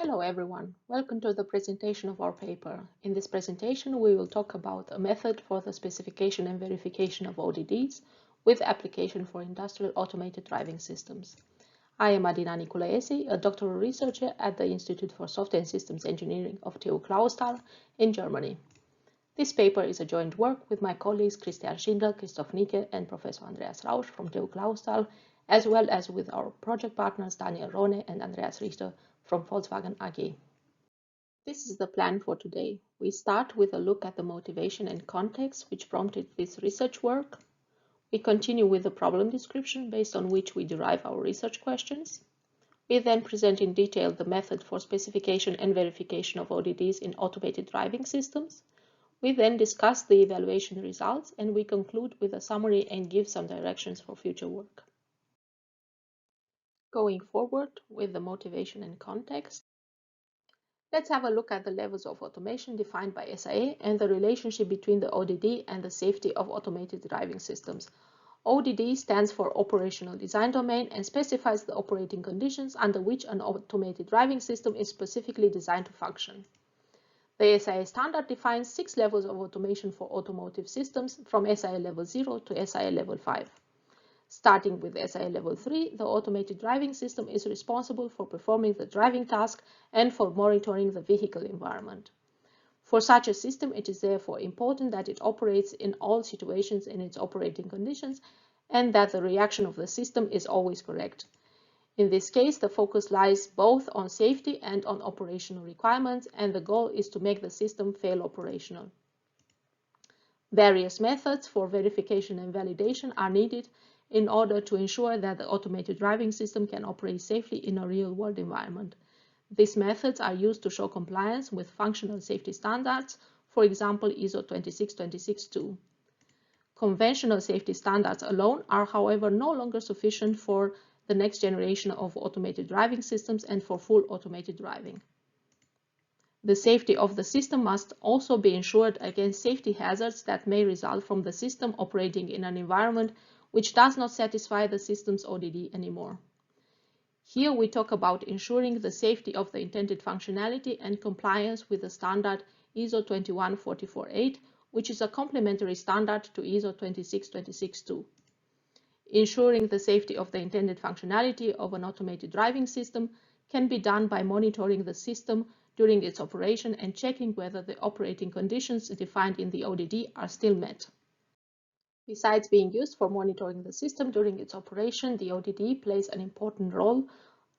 Hello everyone, welcome to the presentation of our paper. In this presentation we will talk about a method for the specification and verification of ODDs with application for industrial automated driving systems. I am Adina Nicolaesi, a doctoral researcher at the Institute for Software and Systems Engineering of TU Clausthal in Germany. This paper is a joint work with my colleagues Christian Schindler, Christoph Nicke and Professor Andreas Rausch from TU Clausthal, as well as with our project partners Daniel Rohne and Andreas Richter from Volkswagen AG. This is the plan for today. We start with a look at the motivation and context which prompted this research work. We continue with the problem description based on which we derive our research questions. We then present in detail the method for specification and verification of ODDs in automated driving systems. We then discuss the evaluation results and we conclude with a summary and give some directions for future work. Going forward with the motivation and context, let's have a look at the levels of automation defined by SIA and the relationship between the ODD and the safety of automated driving systems. ODD stands for Operational Design Domain and specifies the operating conditions under which an automated driving system is specifically designed to function. The SIA standard defines 6 levels of automation for automotive systems from SIA level 0 to SIA level 5. Starting with SIA level 3, the automated driving system is responsible for performing the driving task and for monitoring the vehicle environment. For such a system, it is therefore important that it operates in all situations in its operating conditions and that the reaction of the system is always correct. In this case, the focus lies both on safety and on operational requirements, and the goal is to make the system fail operational. Various methods for verification and validation are needed in order to ensure that the automated driving system can operate safely in a real-world environment. These methods are used to show compliance with functional safety standards, for example ISO 26262. Conventional safety standards alone are, however, no longer sufficient for the next generation of automated driving systems and for full automated driving. The safety of the system must also be ensured against safety hazards that may result from the system operating in an environment which does not satisfy the system's ODD anymore. Here we talk about ensuring the safety of the intended functionality and compliance with the standard ISO 21448, which is a complementary standard to ISO 26262. Ensuring the safety of the intended functionality of an automated driving system can be done by monitoring the system during its operation and checking whether the operating conditions defined in the ODD are still met. Besides being used for monitoring the system during its operation, the ODD plays an important role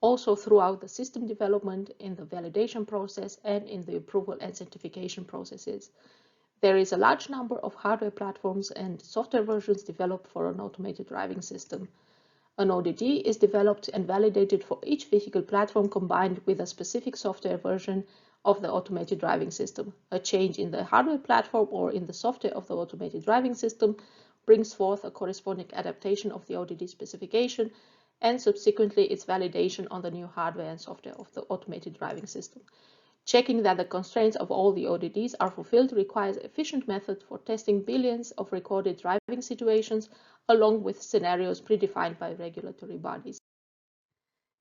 also throughout the system development, in the validation process, and in the approval and certification processes. There is a large number of hardware platforms and software versions developed for an automated driving system. An ODD is developed and validated for each vehicle platform combined with a specific software version of the automated driving system. A change in the hardware platform or in the software of the automated driving system brings forth a corresponding adaptation of the ODD specification and subsequently its validation on the new hardware and software of the automated driving system. Checking that the constraints of all the ODDs are fulfilled requires efficient methods for testing billions of recorded driving situations along with scenarios predefined by regulatory bodies.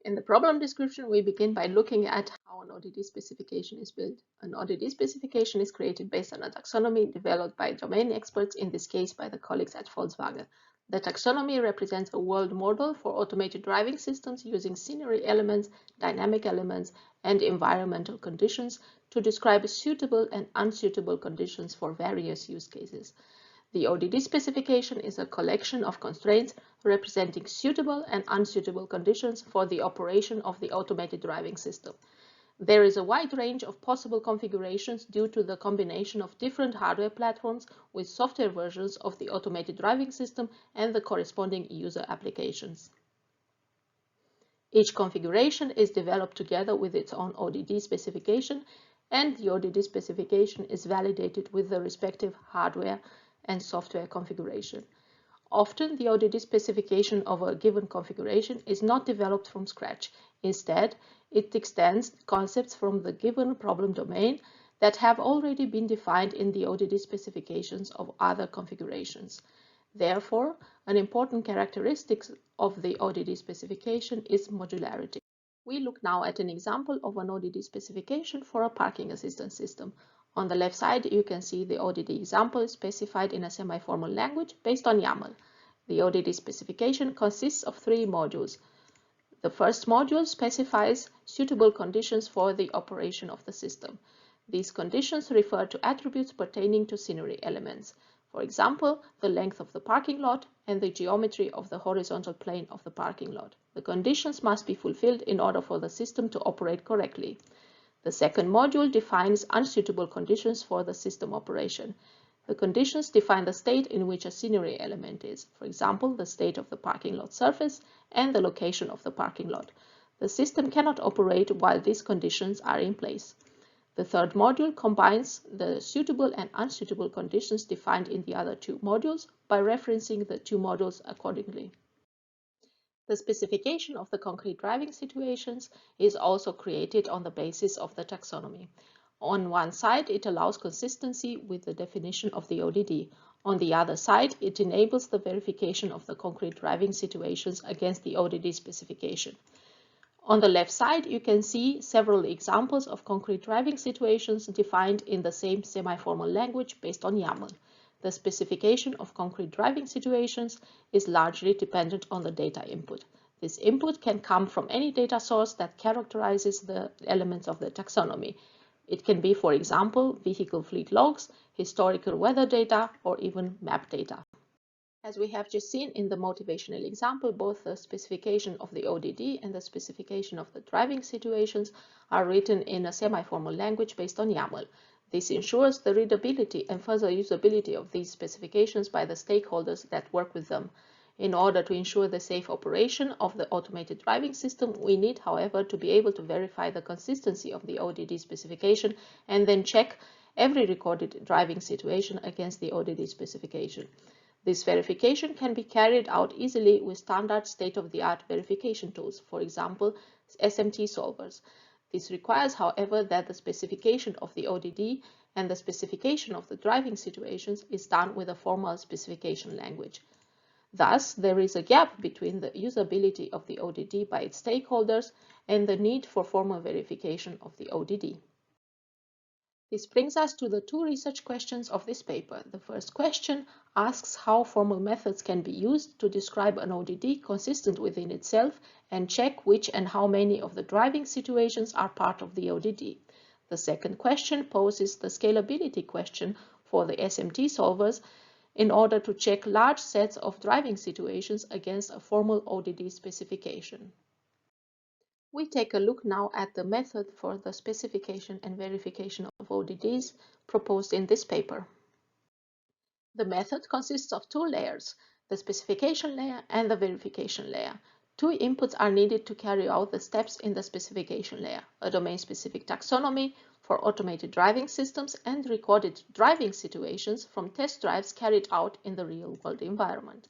In the problem description, we begin by looking at how an ODD specification is built. An ODD specification is created based on a taxonomy developed by domain experts, in this case by the colleagues at Volkswagen. The taxonomy represents a world model for automated driving systems using scenery elements, dynamic elements, and environmental conditions to describe suitable and unsuitable conditions for various use cases. The ODD specification is a collection of constraints representing suitable and unsuitable conditions for the operation of the automated driving system. There is a wide range of possible configurations due to the combination of different hardware platforms with software versions of the automated driving system and the corresponding user applications. Each configuration is developed together with its own ODD specification, and the ODD specification is validated with the respective hardware and software configuration. Often, the ODD specification of a given configuration is not developed from scratch. Instead, it extends concepts from the given problem domain that have already been defined in the ODD specifications of other configurations. Therefore, an important characteristic of the ODD specification is modularity. We look now at an example of an ODD specification for a parking assistance system. On the left side, you can see the ODD example specified in a semi-formal language based on YAML. The ODD specification consists of 3 modules. The first module specifies suitable conditions for the operation of the system. These conditions refer to attributes pertaining to scenery elements. For example, the length of the parking lot and the geometry of the horizontal plane of the parking lot. The conditions must be fulfilled in order for the system to operate correctly. The second module defines unsuitable conditions for the system operation. The conditions define the state in which a scenery element is, for example, the state of the parking lot surface and the location of the parking lot. The system cannot operate while these conditions are in place. The third module combines the suitable and unsuitable conditions defined in the other 2 modules by referencing the 2 modules accordingly. The specification of the concrete driving situations is also created on the basis of the taxonomy. On one side, it allows consistency with the definition of the ODD. On the other side, it enables the verification of the concrete driving situations against the ODD specification. On the left side, you can see several examples of concrete driving situations defined in the same semi-formal language based on YAML. The specification of concrete driving situations is largely dependent on the data input. This input can come from any data source that characterizes the elements of the taxonomy. It can be, for example, vehicle fleet logs, historical weather data, or even map data. As we have just seen in the motivational example, both the specification of the ODD and the specification of the driving situations are written in a semi-formal language based on YAML. This ensures the readability and further usability of these specifications by the stakeholders that work with them. In order to ensure the safe operation of the automated driving system, we need, however, to be able to verify the consistency of the ODD specification and then check every recorded driving situation against the ODD specification. This verification can be carried out easily with standard state-of-the-art verification tools, for example, SMT solvers. This requires, however, that the specification of the ODD and the specification of the driving situations is done with a formal specification language. Thus, there is a gap between the usability of the ODD by its stakeholders and the need for formal verification of the ODD. This brings us to the 2 research questions of this paper. The first question asks how formal methods can be used to describe an ODD consistent within itself and check which and how many of the driving situations are part of the ODD. The second question poses the scalability question for the SMT solvers in order to check large sets of driving situations against a formal ODD specification. We take a look now at the method for the specification and verification of ODDs proposed in this paper. The method consists of 2 layers, the specification layer and the verification layer. 2 inputs are needed to carry out the steps in the specification layer: a domain-specific taxonomy for automated driving systems and recorded driving situations from test drives carried out in the real-world environment.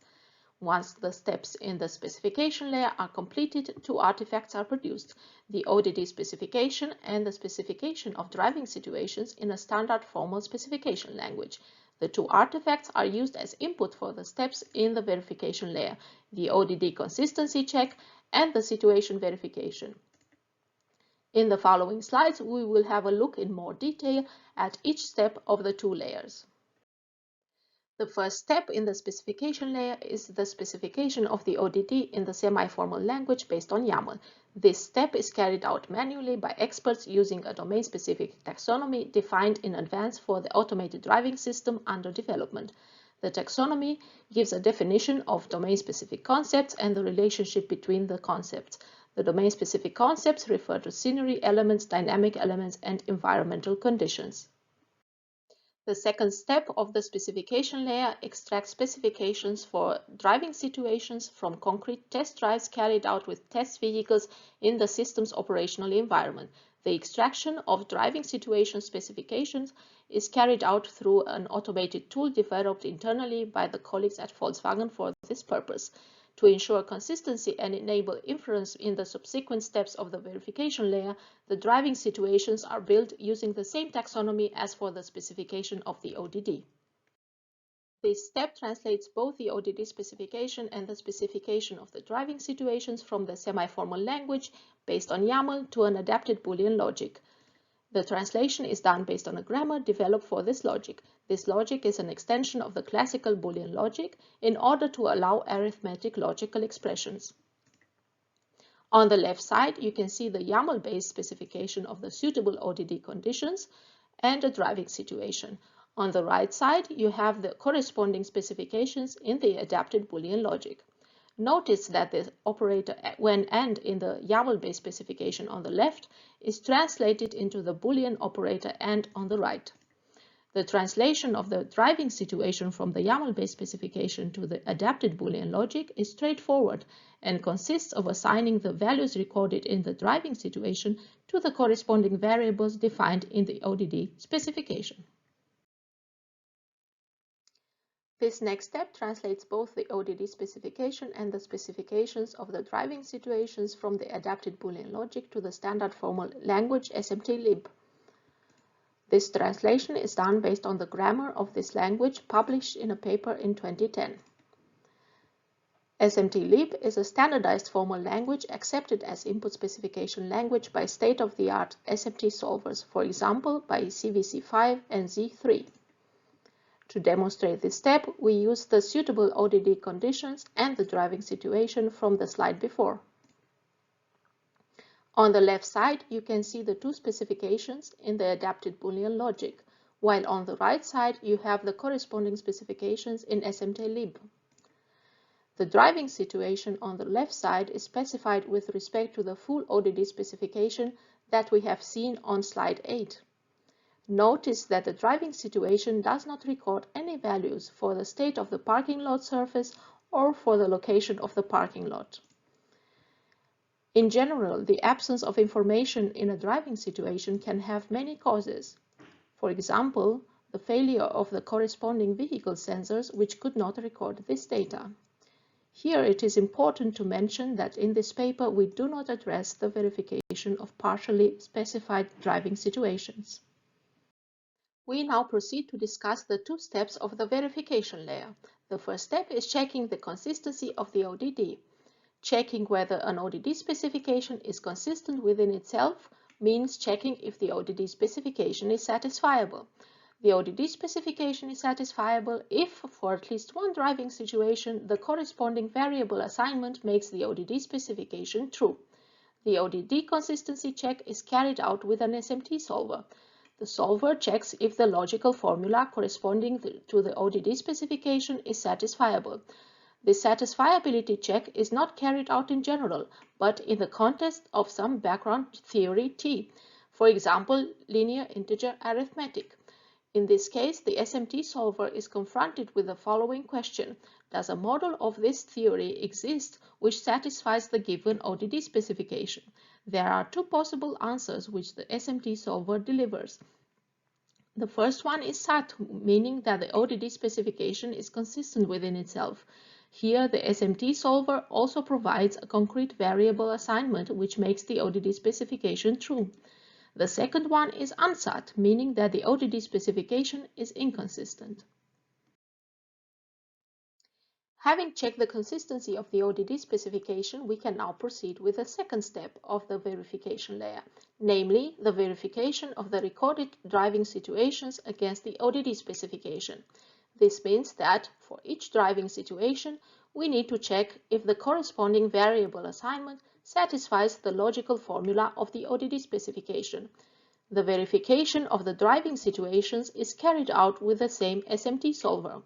Once the steps in the specification layer are completed, 2 artifacts are produced: the ODD specification and the specification of driving situations in a standard formal specification language. The 2 artifacts are used as input for the steps in the verification layer: the ODD consistency check and the situation verification. In the following slides, we will have a look in more detail at each step of the 2 layers. The first step in the specification layer is the specification of the ODD in the semi-formal language based on YAML. This step is carried out manually by experts using a domain-specific taxonomy defined in advance for the automated driving system under development. The taxonomy gives a definition of domain-specific concepts and the relationship between the concepts. The domain-specific concepts refer to scenery elements, dynamic elements, and environmental conditions. The second step of the specification layer extracts specifications for driving situations from concrete test drives carried out with test vehicles in the system's operational environment. The extraction of driving situation specifications is carried out through an automated tool developed internally by the colleagues at Volkswagen for this purpose. To ensure consistency and enable inference in the subsequent steps of the verification layer, the driving situations are built using the same taxonomy as for the specification of the ODD. This step translates both the ODD specification and the specification of the driving situations from the semi-formal language based on YAML to an adapted Boolean logic. The translation is done based on a grammar developed for this logic. This logic is an extension of the classical Boolean logic in order to allow arithmetic logical expressions. On the left side, you can see the YAML-based specification of the suitable ODD conditions and a driving situation. On the right side, you have the corresponding specifications in the adapted Boolean logic. Notice that the operator when and in the YAML-based specification on the left is translated into the Boolean operator and on the right. The translation of the driving situation from the YAML-based specification to the adapted Boolean logic is straightforward and consists of assigning the values recorded in the driving situation to the corresponding variables defined in the ODD specification. This next step translates both the ODD specification and the specifications of the driving situations from the adapted Boolean logic to the standard formal language SMT-LIB. This translation is done based on the grammar of this language published in a paper in 2010. SMT-LIB is a standardized formal language accepted as input specification language by state-of-the-art SMT solvers, for example by CVC5 and Z3. To demonstrate this step, we use the suitable ODD conditions and the driving situation from the slide before. On the left side, you can see the two specifications in the adapted Boolean logic, while on the right side, you have the corresponding specifications in SMT-LIB. The driving situation on the left side is specified with respect to the full ODD specification that we have seen on slide 8. Notice that the driving situation does not record any values for the state of the parking lot surface or for the location of the parking lot. In general, the absence of information in a driving situation can have many causes. For example, the failure of the corresponding vehicle sensors which could not record this data. Here it is important to mention that in this paper we do not address the verification of partially specified driving situations. We now proceed to discuss the two steps of the verification layer. The first step is checking the consistency of the ODD. Checking whether an ODD specification is consistent within itself means checking if the ODD specification is satisfiable. The ODD specification is satisfiable if, for at least one driving situation, the corresponding variable assignment makes the ODD specification true. The ODD consistency check is carried out with an SMT solver. The solver checks if the logical formula corresponding to the ODD specification is satisfiable. This satisfiability check is not carried out in general, but in the context of some background theory T, for example, linear integer arithmetic. In this case, the SMT solver is confronted with the following question: does a model of this theory exist which satisfies the given ODD specification? There are two possible answers which the SMT solver delivers. The first one is SAT, meaning that the ODD specification is consistent within itself. Here, the SMT solver also provides a concrete variable assignment which makes the ODD specification true. The second one is unsat, meaning that the ODD specification is inconsistent. Having checked the consistency of the ODD specification, we can now proceed with the second step of the verification layer, namely the verification of the recorded driving situations against the ODD specification. This means that for each driving situation, we need to check if the corresponding variable assignment satisfies the logical formula of the ODD specification. The verification of the driving situations is carried out with the same SMT solver.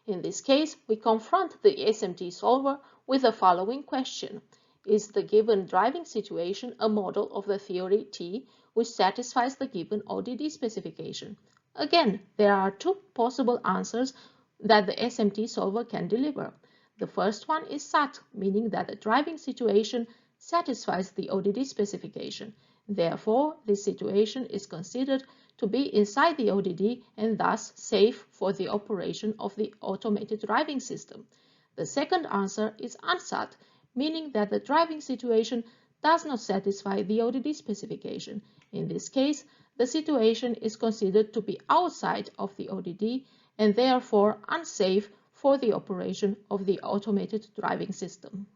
In this case, we confront the SMT solver with the following question: is the given driving situation a model of the theory T which satisfies the given ODD specification? Again, there are two possible answers that the SMT solver can deliver. The first one is SAT, meaning that the driving situation satisfies the ODD specification. Therefore, this situation is considered to be inside the ODD and thus safe for the operation of the automated driving system. The second answer is unsat, meaning that the driving situation does not satisfy the ODD specification. In this case, the situation is considered to be outside of the ODD and therefore unsafe for the operation of the automated driving system.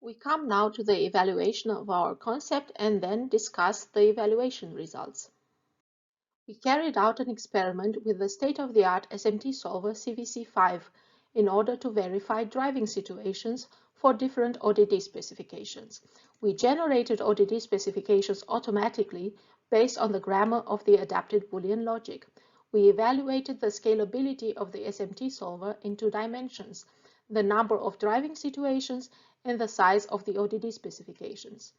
We come now to the evaluation of our concept and then discuss the evaluation results. We carried out an experiment with the state-of-the-art SMT solver CVC5 in order to verify driving situations for different ODD specifications. We generated ODD specifications automatically based on the grammar of the adapted Boolean logic. We evaluated the scalability of the SMT solver in two dimensions: the number of driving situations and the size of the ODD specifications.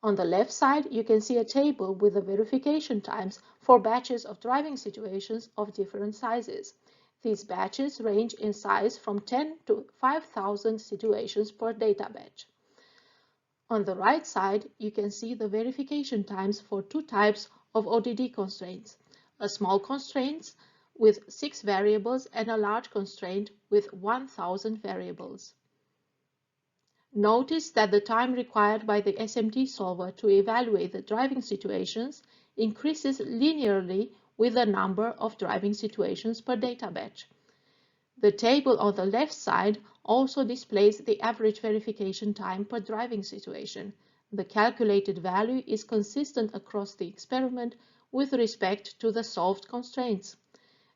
On the left side, you can see a table with the verification times for batches of driving situations of different sizes. These batches range in size from 10 to 5,000 situations per data batch. On the right side, you can see the verification times for two types of ODD constraints: a small constraint with 6 variables and a large constraint with 1,000 variables. Notice that the time required by the SMT solver to evaluate the driving situations increases linearly with the number of driving situations per data batch. The table on the left side also displays the average verification time per driving situation. The calculated value is consistent across the experiment with respect to the solved constraints.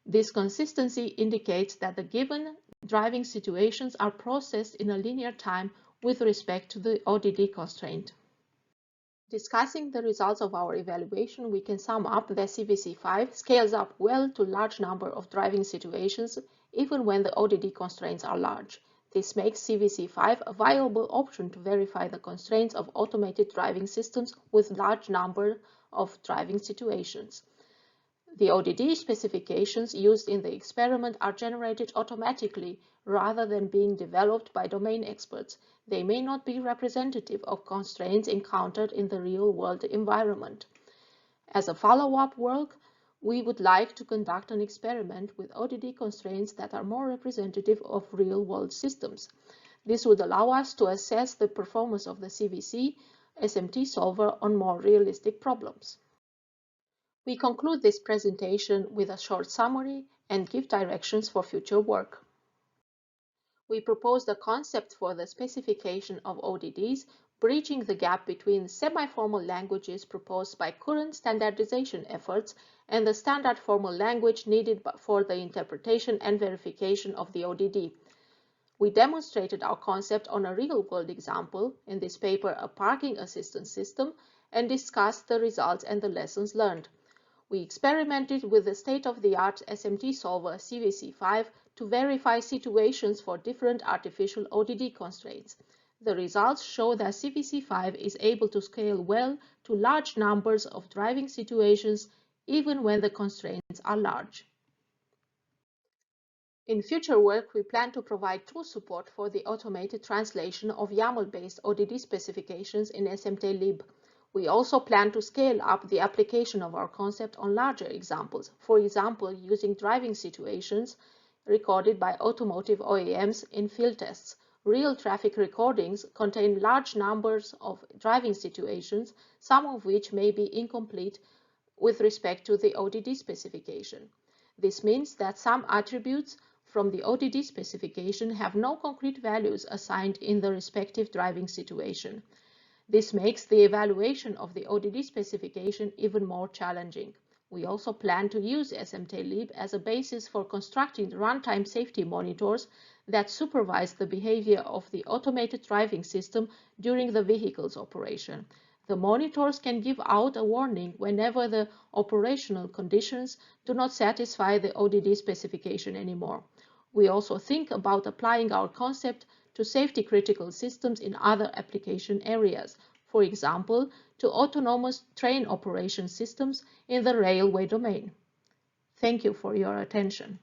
This consistency indicates that the given driving situations are processed in a linear time with respect to the ODD constraint. Discussing the results of our evaluation, we can sum up that CVC5 scales up well to large number of driving situations even when the ODD constraints are large. This makes CVC5 a viable option to verify the constraints of automated driving systems with large number of driving situations. The ODD specifications used in the experiment are generated automatically rather than being developed by domain experts. They may not be representative of constraints encountered in the real-world environment. As a follow-up work, we would like to conduct an experiment with ODD constraints that are more representative of real-world systems. This would allow us to assess the performance of the CVC SMT solver on more realistic problems. We conclude this presentation with a short summary and give directions for future work. We propose the concept for the specification of ODDs, bridging the gap between semi-formal languages proposed by current standardization efforts and the standard formal language needed for the interpretation and verification of the ODD. We demonstrated our concept on a real-world example, in this paper a parking assistance system, and discussed the results and the lessons learned. We experimented with the state-of-the-art SMT solver CVC5 to verify situations for different artificial ODD constraints. The results show that CVC5 is able to scale well to large numbers of driving situations even when the constraints are large. In future work, we plan to provide tool support for the automated translation of YAML-based ODD specifications in SMT-LIB. We also plan to scale up the application of our concept on larger examples, for example, using driving situations recorded by automotive OEMs in field tests. Real traffic recordings contain large numbers of driving situations, some of which may be incomplete with respect to the ODD specification. This means that some attributes from the ODD specification have no concrete values assigned in the respective driving situation. This makes the evaluation of the ODD specification even more challenging. We also plan to use SMT-LIB as a basis for constructing runtime safety monitors that supervise the behavior of the automated driving system during the vehicle's operation. The monitors can give out a warning whenever the operational conditions do not satisfy the ODD specification anymore. We also think about applying our concept to safety-critical systems in other application areas, for example, to autonomous train operation systems in the railway domain. Thank you for your attention.